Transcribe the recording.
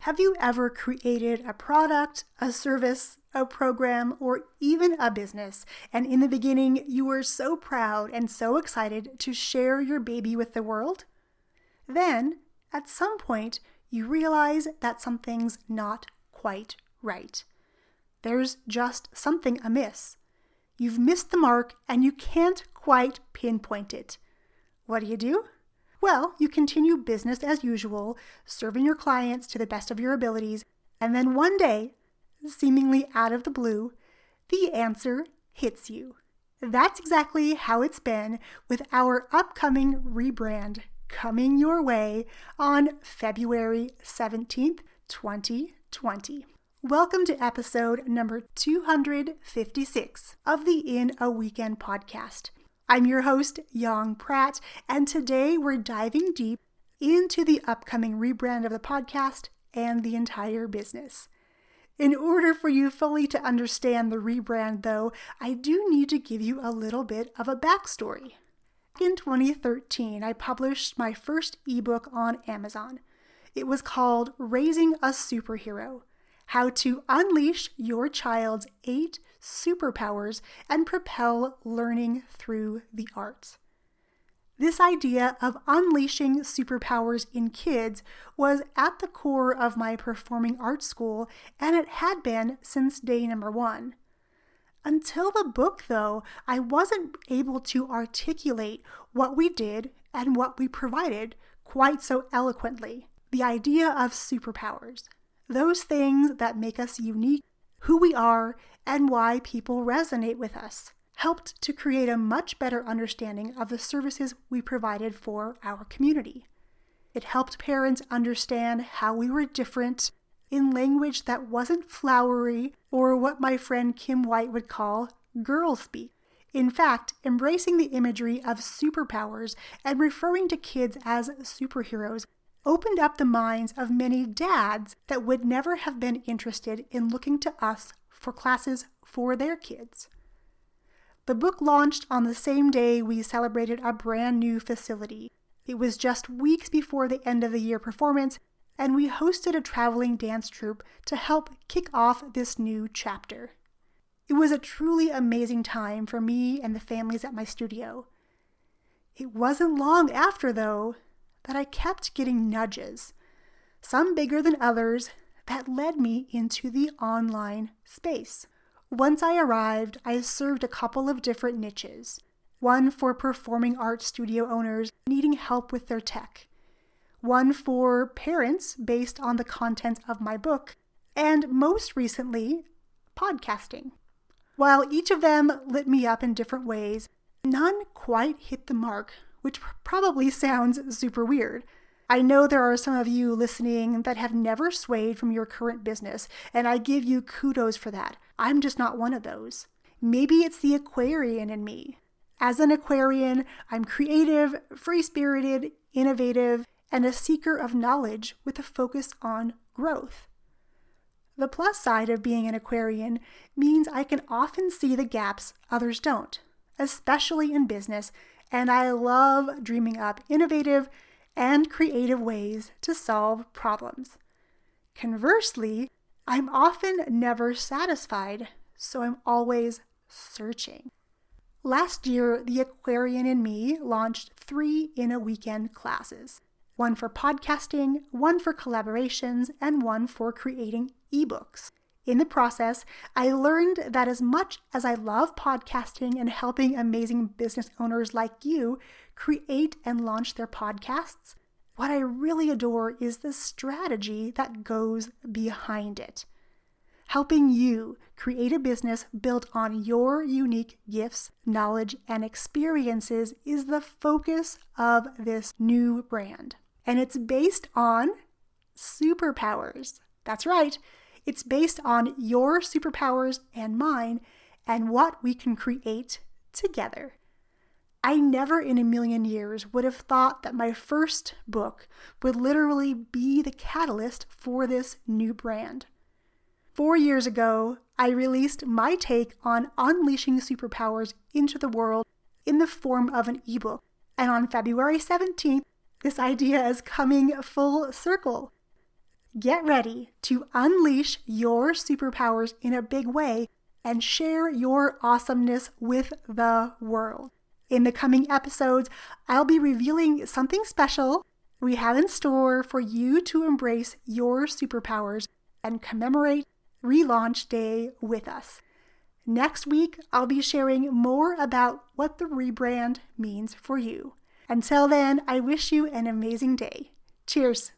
Have you ever created a product, a service, a program, or even a business, and in the beginning you were so proud and so excited to share your baby with the world? Then, at some point, you realize that something's not quite right. There's just something amiss. You've missed the mark and you can't quite pinpoint it. What do? Well, you continue business as usual, serving your clients to the best of your abilities, and then one day, seemingly out of the blue, the answer hits you. That's exactly how it's been with our upcoming rebrand coming your way on February 17th, 2020. Welcome to episode number 256 of the In a Weekend podcast. I'm your host, Yang Pratt, and today we're diving deep into the upcoming rebrand of the podcast and the entire business. In order for you fully to understand the rebrand, though, I do need to give you a little bit of a backstory. In 2013, I published my first ebook on Amazon. It was called Raising a Superhero: How to Unleash Your Child's 8 Superpowers and Propel Learning Through the Arts. This idea of unleashing superpowers in kids was at the core of my performing arts school, and it had been since day number 1. Until the book, though, I wasn't able to articulate what we did and what we provided quite so eloquently. The idea of superpowers. Those things that make us unique, who we are, and why people resonate with us, helped to create a much better understanding of the services we provided for our community. It helped parents understand how we were different in language that wasn't flowery or what my friend Kim White would call girl speak. In fact, embracing the imagery of superpowers and referring to kids as superheroes opened up the minds of many dads that would never have been interested in looking to us for classes for their kids. The book launched on the same day we celebrated a brand new facility. It was just weeks before the end of the year performance, and we hosted a traveling dance troupe to help kick off this new chapter. It was a truly amazing time for me and the families at my studio. It wasn't long after, though, that I kept getting nudges, some bigger than others, that led me into the online space. Once I arrived, I served a couple of different niches, one for performing arts studio owners needing help with their tech, one for parents based on the content of my book, and most recently, podcasting. While each of them lit me up in different ways, none quite hit the mark, which probably sounds super weird. I know there are some of you listening that have never swayed from your current business, and I give you kudos for that. I'm just not one of those. Maybe it's the Aquarian in me. As an Aquarian, I'm creative, free-spirited, innovative, and a seeker of knowledge with a focus on growth. The plus side of being an Aquarian means I can often see the gaps others don't, especially in business, and I love dreaming up innovative and creative ways to solve problems. Conversely, I'm often never satisfied, so I'm always searching. Last year, the Aquarian in me launched 3 In a Weekend classes. One for podcasting, one for collaborations, and one for creating ebooks. In the process, I learned that as much as I love podcasting and helping amazing business owners like you create and launch their podcasts, what I really adore is the strategy that goes behind it. Helping you create a business built on your unique gifts, knowledge, and experiences is the focus of this new brand. And it's based on superpowers. That's right. It's based on your superpowers and mine and what we can create together. I never in a million years would have thought that my first book would literally be the catalyst for this new brand. 4 years ago, I released my take on unleashing superpowers into the world in the form of an ebook. And on February 17th, this idea is coming full circle. Get ready to unleash your superpowers in a big way and share your awesomeness with the world. In the coming episodes, I'll be revealing something special we have in store for you to embrace your superpowers and commemorate Relaunch Day with us. Next week, I'll be sharing more about what the rebrand means for you. Until then, I wish you an amazing day. Cheers.